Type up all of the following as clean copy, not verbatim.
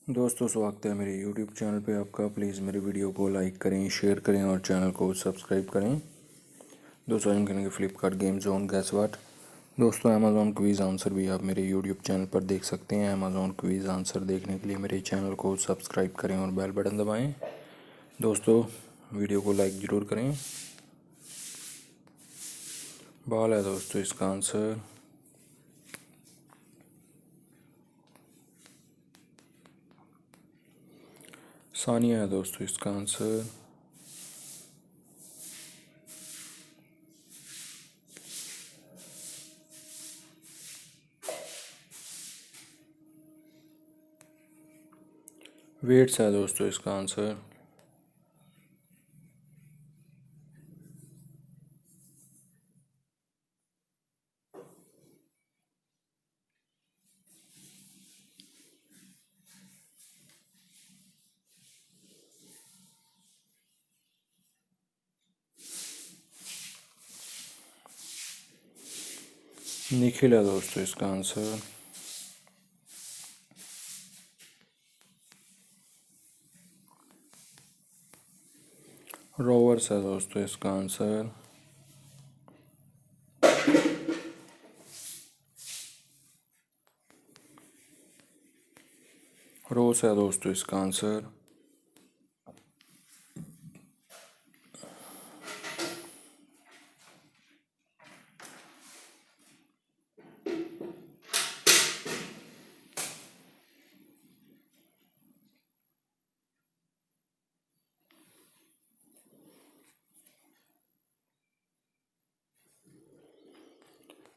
दोस्तों, स्वागत है मेरे YouTube चैनल पे आपका। प्लीज़ मेरे वीडियो को लाइक करें, शेयर करें और चैनल को सब्सक्राइब करें। दोस्तों, हम खेलेंगे फ्लिपकार्ट गेम जोन गैस वाट। दोस्तों, अमेज़ॉन क्विज़ आंसर भी आप मेरे YouTube चैनल पर देख सकते हैं। अमेज़ॉन क्विज़ आंसर देखने के लिए मेरे चैनल को सब्सक्राइब करें और बेल बटन दबाएँ। दोस्तों, वीडियो को लाइक ज़रूर करें। बॉल है दोस्तों इसका आंसर। सानिया है दोस्तों इसका आंसर। वेट्स है दोस्तों इसका आंसर। निखिल है दोस्तों इसका आंसर। रोवर्स है दोस्तों इसका आंसर। रोस है दोस्तों इसका आंसर।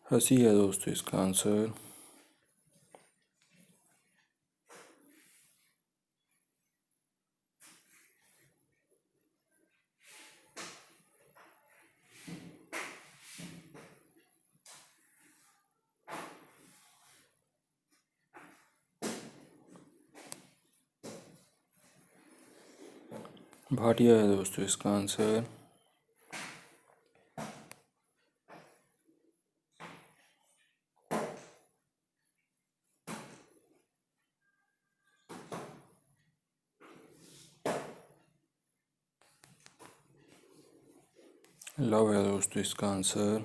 हंसी है दोस्तों इसका आंसर। भाटिया है दोस्तों इसका आंसर। लव है दोस्तों इसका आंसर।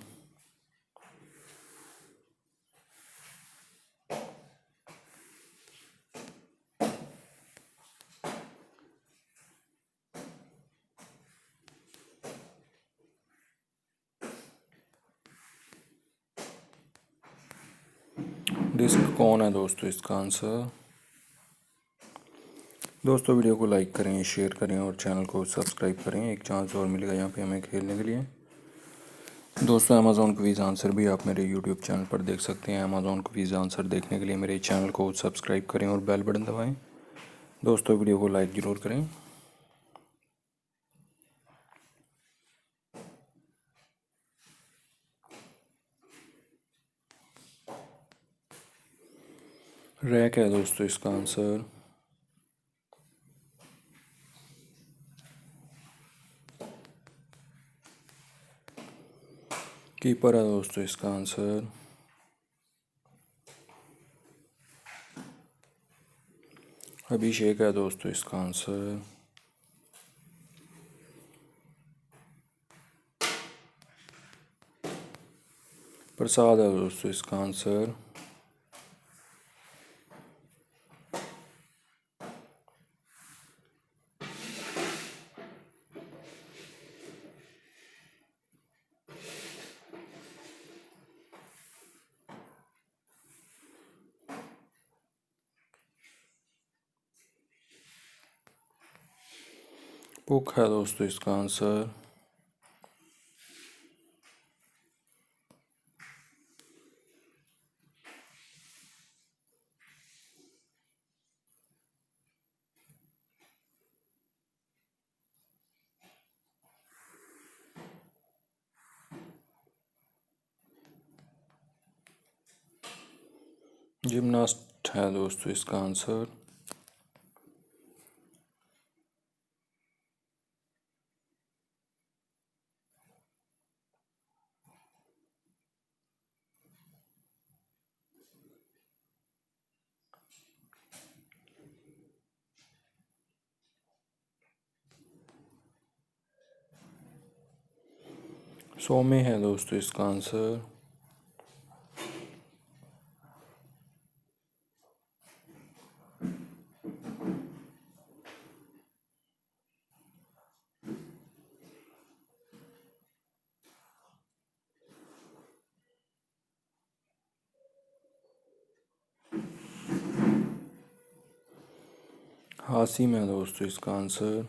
डिस्क कौन है दोस्तों इसका आंसर। दोस्तों, वीडियो को लाइक करें, शेयर करें और चैनल को सब्सक्राइब करें। एक चांस और मिलेगा यहाँ पे हमें खेलने के लिए। दोस्तों, अमेज़ॉन क्विज़ आंसर भी आप मेरे YouTube चैनल पर देख सकते हैं। अमेज़ॉन क्विज़ आंसर देखने के लिए मेरे चैनल को सब्सक्राइब करें और बेल बटन दबाएं। दोस्तों, वीडियो को लाइक ज़रूर करें। रैक है दोस्तों इसका आंसर। कीपर है दोस्तों इसका आंसर। अभिषेक है दोस्तों इसका आंसर। प्रसाद है दोस्तों इसका आंसर। पुख है दोस्तों इसका आंसर। जिमनास्ट है दोस्तों इसका आंसर। 100 में है दोस्तों इसका आंसर। हासी में है दोस्तों इसका आंसर।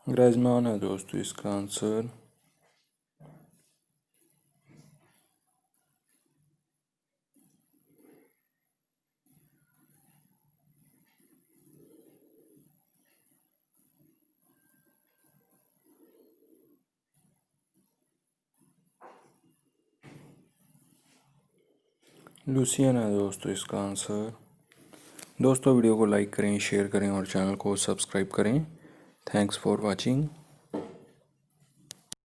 ग्रेजमान है दोस्तों इसका आंसर। लुसियन है दोस्तों इसका आंसर। दोस्तों वीडियो को लाइक करें, शेयर करें और चैनल को सब्सक्राइब करें। Thanks for watching.